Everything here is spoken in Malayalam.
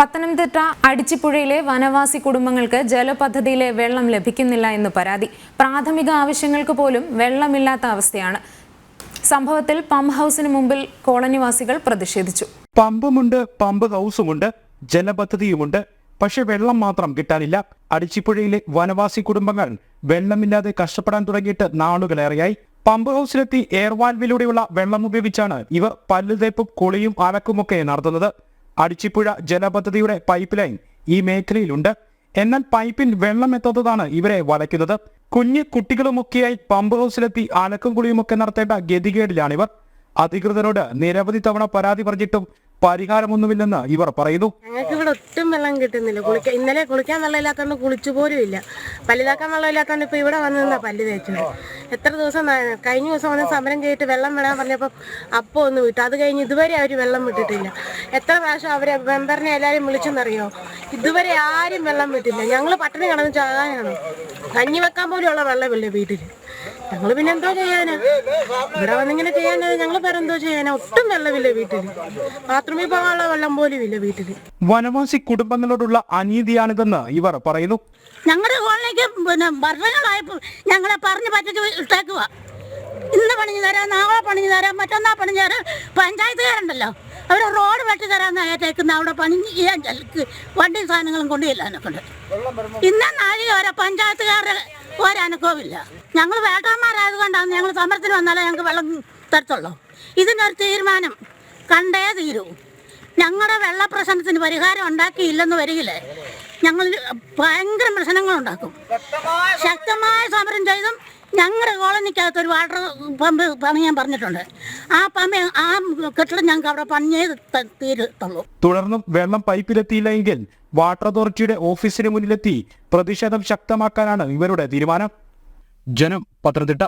പത്തനംതിട്ട അടിച്ചിപ്പുഴയിലെ വനവാസി കുടുംബങ്ങൾക്ക് ജലപദ്ധതിയിലെ വെള്ളം ലഭിക്കുന്നില്ല എന്ന് പരാതി. പ്രാഥമിക ആവശ്യങ്ങൾക്ക് പോലും വെള്ളമില്ലാത്ത അവസ്ഥയാണ്. സംഭവത്തിൽ പമ്പ് ഹൗസിന് മുമ്പിൽ കോളനിവാസികൾ പ്രതിഷേധിച്ചു. പമ്പുമുണ്ട്, പമ്പ് ഹൗസുമുണ്ട്, ജലപദ്ധതിയുമുണ്ട്, പക്ഷെ വെള്ളം മാത്രം കിട്ടാനില്ല. അടിച്ചിപ്പുഴയിലെ വനവാസി കുടുംബങ്ങൾ വെള്ളമില്ലാതെ കഷ്ടപ്പെടാൻ തുടങ്ങിയിട്ട് നാളുകളേറെയായി. പമ്പ് ഹൗസിലെത്തി എയർവാൽവിലൂടെയുള്ള വെള്ളം ഉപയോഗിച്ചാണ് ഇവർ പല്ലുതേപ്പും കുളിയും അലക്കുമൊക്കെ നടത്തുന്നത്. അടിച്ചിപ്പുഴ ജലപദ്ധതിയുടെ പൈപ്പ് ലൈൻ ഈ മേഖലയിലുണ്ട്. എന്നാൽ പൈപ്പിൽ വെള്ളം എത്താത്തതാണ് ഇവരെ വലയ്ക്കുന്നത്. കുഞ്ഞു കുട്ടികളുമൊക്കെയായി പമ്പ് ഹൗസിലെത്തി അലക്കും കുളിയുമൊക്കെ നടത്തേണ്ട ഗതികേടിലാണിവർ. അധികൃതരോട് നിരവധി തവണ പരാതി പറഞ്ഞിട്ടും പരിഹാരമൊന്നുമില്ലെന്ന് ഇവർ പറയുന്നു. ഞങ്ങൾക്ക് ഇവിടെ ഒട്ടും വെള്ളം കിട്ടുന്നില്ല. ഇന്നലെ കുളിക്കാൻ വെള്ളമില്ലാത്തതുകൊണ്ട് കുളിച്ചു പോലും ഇല്ല. പല്ലിതാക്കാൻ വെള്ളമില്ലാത്തതുകൊണ്ട് ഇപ്പൊ ഇവിടെ വന്ന് നിന്നാ പല്ല് തേച്ചത്. എത്ര ദിവസം കഴിഞ്ഞ ദിവസം വന്ന് സമരം ചെയ്തിട്ട് വെള്ളം വിടാൻ പറഞ്ഞപ്പോൾ അപ്പോൾ ഒന്ന് വിട്ടു. അത് കഴിഞ്ഞ് ഇതുവരെ അവർ വെള്ളം വിട്ടിട്ടില്ല. എത്ര പ്രാവശ്യം അവരെ മെമ്പറിനെ എല്ലാവരും വിളിച്ചെന്നറിയോ? ഇതുവരെ ആരും വെള്ളം വിട്ടില്ല. ഞങ്ങൾ പട്ടിണി കിടന്ന് ചാകാനാണ്. കഞ്ഞി വെക്കാൻ പോലും ഉള്ള വെള്ളമില്ല വീട്ടിൽ. ഞങ്ങൾ പിന്നെ എന്തോ ചെയ്യാനാ? ഇവിടെ വന്നിങ്ങനെ ചെയ്യാനാ? ഞങ്ങൾ വേറെ എന്തോ ചെയ്യാനാ? ഒട്ടും വെള്ളമില്ല വീട്ടിൽ. ബാത്റൂമിൽ പോകാനുള്ള വെള്ളം പോലും ഇല്ല വീട്ടിൽ. വനവാസി കുടുംബങ്ങളോടുള്ള അനീതിയാണിതെന്ന് ഇവർ പറയുന്നു. ഞങ്ങളുടെ കോളനിക്ക് വർഷങ്ങളായപ്പോൾ ഞങ്ങളെ പറഞ്ഞ് പറ്റിച്ച് ഇട്ടേക്കുക. ഇന്ന് പണിഞ്ഞു തരാം, നാളെ പണിഞ്ഞു തരാം, മറ്റന്നാൾ പണിഞ്ഞു തരാം. പഞ്ചായത്തുകാരുണ്ടല്ലോ, അവർ റോഡ് വെട്ടി തരാമെന്ന് ഏറ്റേക്കുന്ന അവിടെ പണി ചെയ്യാൻ വണ്ടി സാധനങ്ങളും കൊണ്ടുചെല്ലാനൊക്കെ ഉണ്ട്. ഇന്ന നാഴിക വരെ പഞ്ചായത്തുകാരുടെ ഒരനുഭവമില്ല. ഞങ്ങൾ വേട്ടന്മാരായതുകൊണ്ടാണ് ഞങ്ങൾ സമരത്തിന് വന്നാലേ ഞങ്ങൾക്ക് വെള്ളം തരത്തുള്ളൂ. ഇതിനൊരു തീരുമാനം കണ്ടേ തീരൂ. ഞങ്ങളുടെ വെള്ള പ്രശ്നത്തിന് പരിഹാരം ഉണ്ടാക്കിയില്ലെന്ന് വരികില്ലേ ഞങ്ങൾ ഭയങ്കര പ്രശ്നങ്ങളുണ്ടാക്കും. ശക്തമായ സമരം ചെയ്തും ഞങ്ങളുടെ കോളനിക്കകത്ത് ഒരു വാട്ടർ പമ്പ് പണിയാൻ പറഞ്ഞിട്ടുണ്ട്. ആ കെട്ടിടം ഞങ്ങൾക്ക് അവിടെ പണിയേ തീരത്തുള്ളൂ. തുടർന്നും വെള്ളം പൈപ്പിലെത്തിയില്ല എങ്കിൽ വാട്ടർ അതോറിറ്റിയുടെ ഓഫീസിന് മുന്നിലെത്തി പ്രതിഷേധം ശക്തമാക്കാനാണ് ഇവരുടെ തീരുമാനം. ജനം, പത്തനംതിട്ട.